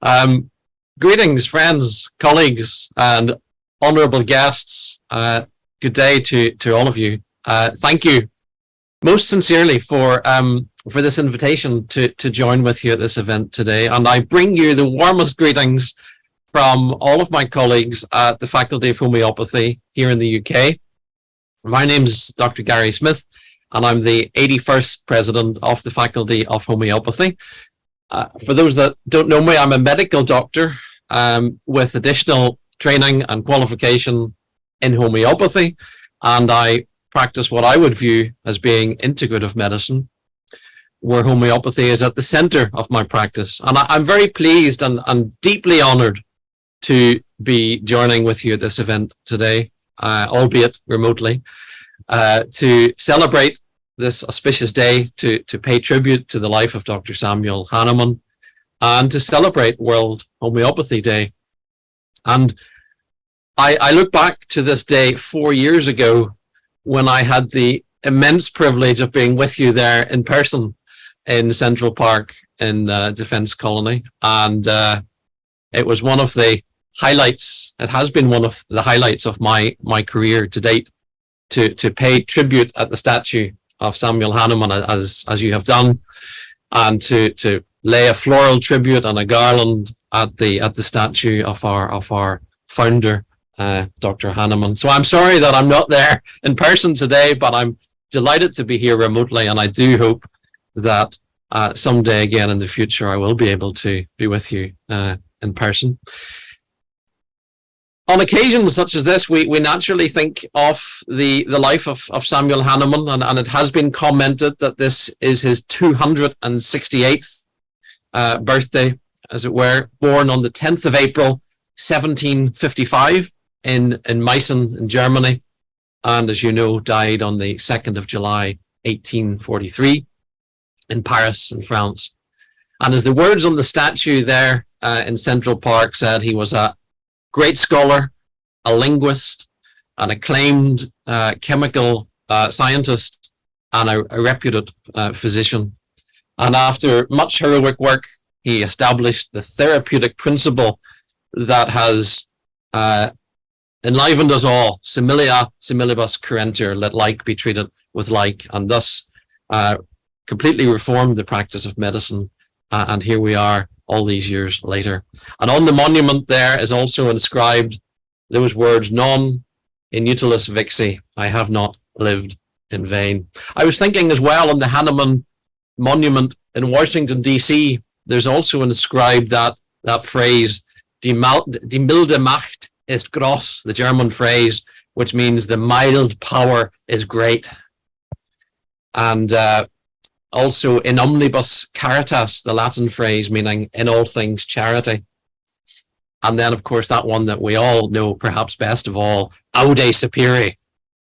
Um, Greetings, friends, colleagues, and honourable guests. Good day to all of you. Thank you most sincerely for this invitation to join with you at this event today. And I bring you the warmest greetings from all of my colleagues at the Faculty of Homeopathy here in the UK. My name's Dr. Gary Smyth, and I'm the 81st President of the Faculty of Homeopathy. For those that don't know me, I'm a medical doctor with additional training and qualification in homeopathy, and I practice what I would view as being integrative medicine, where homeopathy is at the center of my practice. And I'm very pleased and deeply honored to be joining with you at this event today, albeit remotely, to celebrate this auspicious day, to pay tribute to the life of Dr. Samuel Hahnemann, and to celebrate World Homeopathy Day. And I look back to this day 4 years ago when I had the immense privilege of being with you there in person in Central Park in Defence Colony. And it was one of the highlights, it has been one of the highlights of my career to date, to pay tribute at the statue of Samuel Hahnemann as you have done, and to lay a floral tribute and a garland at the statue of our founder, Dr. Hahnemann. So I'm sorry that I'm not there in person today, but I'm delighted to be here remotely, and I do hope that someday again in the future I will be able to be with you in person. On occasions such as this, we naturally think of the life of Samuel Hahnemann, and it has been commented that this is his 268th birthday, as it were, born on the 10th of April, 1755 in Meissen in Germany, and as you know, died on the 2nd of July, 1843 in Paris in France. And as the words on the statue there in Central Park said, he was a great scholar, a linguist, an acclaimed chemical scientist, and a reputed physician. And after much heroic work, he established the therapeutic principle that has enlivened us all: similia similibus currentur, let like be treated with like, and thus completely reformed the practice of medicine. And here we are all these years later. And on the monument there is also inscribed those words, non inutilis vixi, I have not lived in vain. I was thinking as well, on the Hahnemann monument in Washington, D.C., there's also inscribed that phrase, die milde Macht ist groß, the German phrase, which means the mild power is great. And also in omnibus caritas, the Latin phrase meaning in all things charity. And then, of course, that one that we all know perhaps best of all, aude sapere,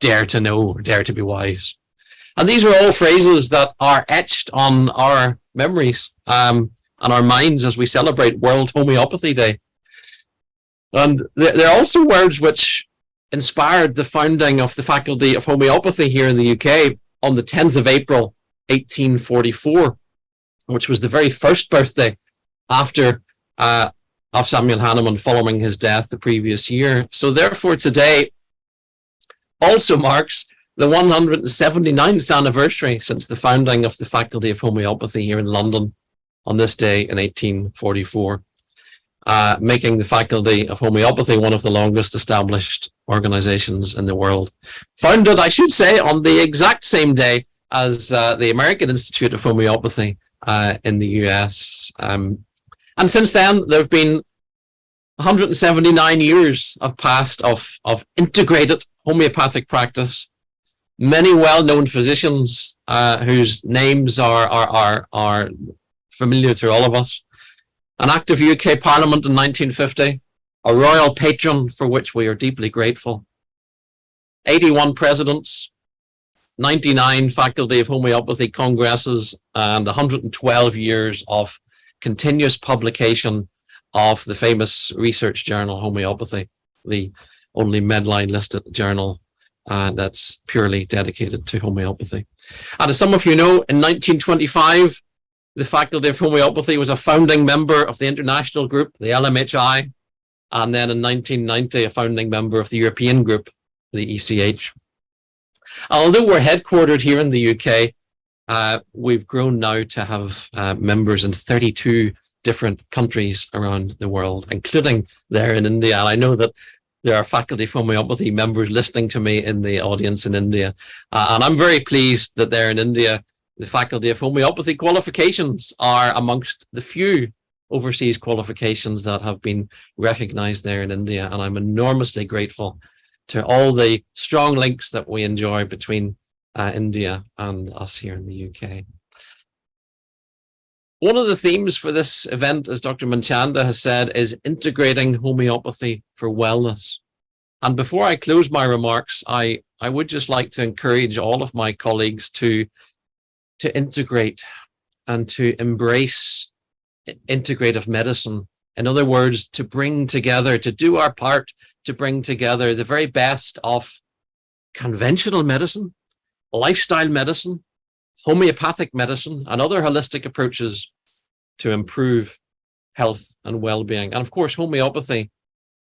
dare to know, dare to be wise. And these are all phrases that are etched on our memories and our minds as we celebrate World Homeopathy Day. And they're also words which inspired the founding of the Faculty of Homeopathy here in the UK on the 10th of April, 1844, which was the very first birthday after of Samuel Hahnemann following his death the previous year. So therefore today also marks the 179th anniversary since the founding of the Faculty of Homeopathy here in London on this day in 1844, making the Faculty of Homeopathy one of the longest established organizations in the world. Founded, I should say, on the exact same day as the American Institute of Homeopathy in the US. And since then, there have been 179 years have passed of integrated homeopathic practice. Many well-known physicians whose names are familiar to all of us. An active UK Parliament in 1950, a royal patron for which we are deeply grateful. 81 presidents, 99 Faculty of Homeopathy congresses, and 112 years of continuous publication of the famous research journal Homeopathy, the only Medline listed journal that's purely dedicated to homeopathy. And as some of you know, in 1925, the Faculty of Homeopathy was a founding member of the international group, the LMHI, and then in 1990, a founding member of the European group, the ECH. Although we're headquartered here in the UK, we've grown now to have members in 32 different countries around the world, including there in India. And I know that there are Faculty of Homeopathy members listening to me in the audience in India. And I'm very pleased that there in India, the Faculty of Homeopathy qualifications are amongst the few overseas qualifications that have been recognized there in India. And I'm enormously grateful to all the strong links that we enjoy between India and us here in the UK. One of the themes for this event, as Dr. Manchanda has said, is integrating homeopathy for wellness. And before I close my remarks, I would just like to encourage all of my colleagues to integrate and to embrace integrative medicine. In other words, to bring together, to do our part to bring together the very best of conventional medicine, lifestyle medicine, homeopathic medicine, and other holistic approaches to improve health and well-being. And of course, homeopathy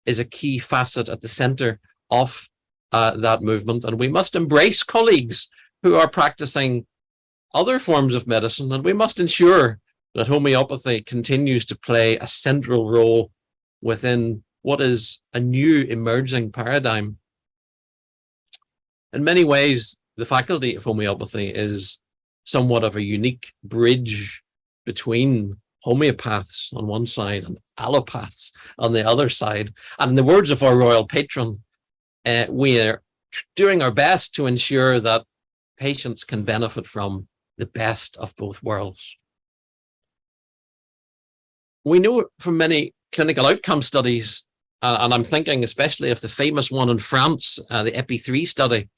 is a key facet at the center of that movement. And we must embrace colleagues who are practicing other forms of medicine, and we must ensure that homeopathy continues to play a central role within what is a new emerging paradigm. In many ways, the Faculty of Homeopathy is somewhat of a unique bridge between homeopaths on one side and allopaths on the other side. And in the words of our royal patron, we are doing our best to ensure that patients can benefit from the best of both worlds. We know from many clinical outcome studies, and I'm thinking especially of the famous one in France, the EPI-3 study,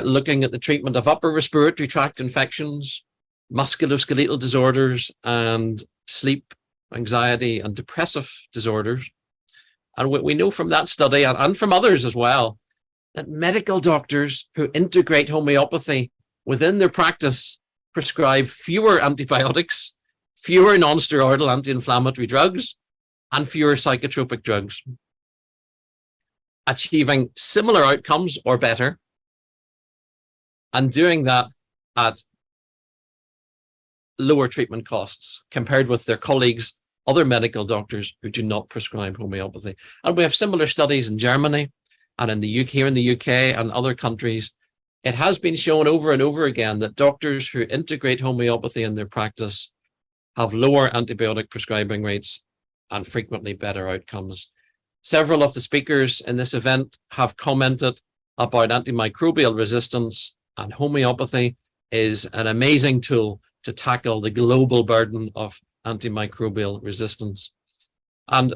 looking at the treatment of upper respiratory tract infections, musculoskeletal disorders, and sleep, anxiety, and depressive disorders. And we know from that study, and from others as well, that medical doctors who integrate homeopathy within their practice prescribe fewer antibiotics, fewer non-steroidal anti-inflammatory drugs, and fewer psychotropic drugs, achieving similar outcomes or better, and doing that at lower treatment costs compared with their colleagues, other medical doctors who do not prescribe homeopathy. And we have similar studies in Germany and in the UK, here in the UK and other countries. It has been shown over and over again that doctors who integrate homeopathy in their practice have lower antibiotic prescribing rates and frequently better outcomes. Several of the speakers in this event have commented about antimicrobial resistance, and homeopathy is an amazing tool to tackle the global burden of antimicrobial resistance. And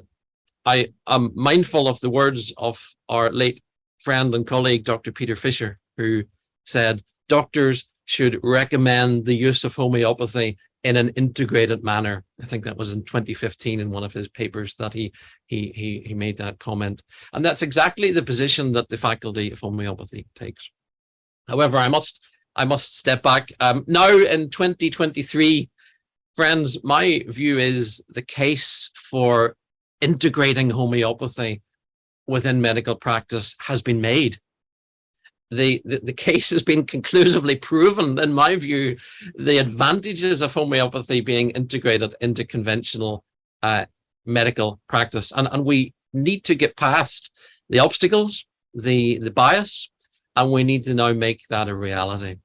I am mindful of the words of our late friend and colleague, Dr. Peter Fisher, who said, doctors should recommend the use of homeopathy in an integrated manner. I think that was in 2015 in one of his papers that he made that comment. And that's exactly the position that the Faculty of Homeopathy takes. However, I must step back. Now in 2023, friends, my view is the case for integrating homeopathy within medical practice has been made. The case has been conclusively proven, in my view, the advantages of homeopathy being integrated into conventional medical practice. And we need to get past the obstacles, the bias, and we need to now make that a reality.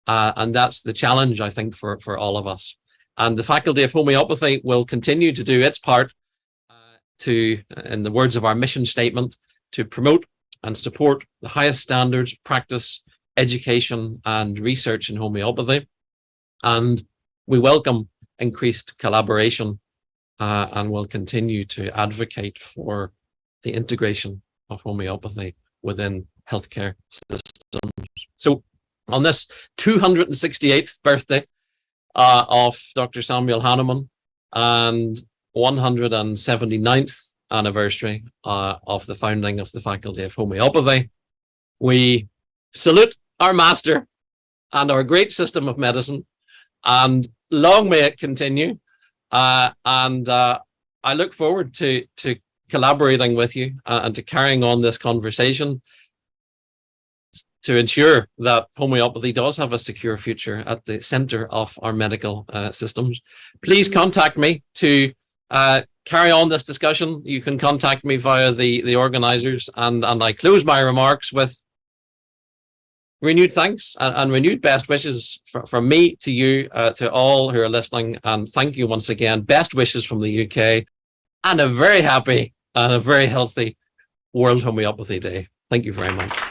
And that's the challenge, I think, for all of us. And the Faculty of Homeopathy will continue to do its part to, in the words of our mission statement, to promote and support the highest standards of practice, education, and research in homeopathy. And we welcome increased collaboration and will continue to advocate for the integration of homeopathy within healthcare systems. So on this 268th birthday of Dr. Samuel Hahnemann and 179th anniversary of the founding of the Faculty of Homeopathy, we salute our master and our great system of medicine, and long may it continue. And I look forward to collaborating with you and to carrying on this conversation to ensure that homeopathy does have a secure future at the center of our medical systems. Please contact me to carry on this discussion. You can contact me via the organizers, and I close my remarks with renewed thanks and renewed best wishes from me to you, to all who are listening, and thank you once again. Best wishes from the UK, and a very happy and a very healthy World Homeopathy Day. Thank you very much.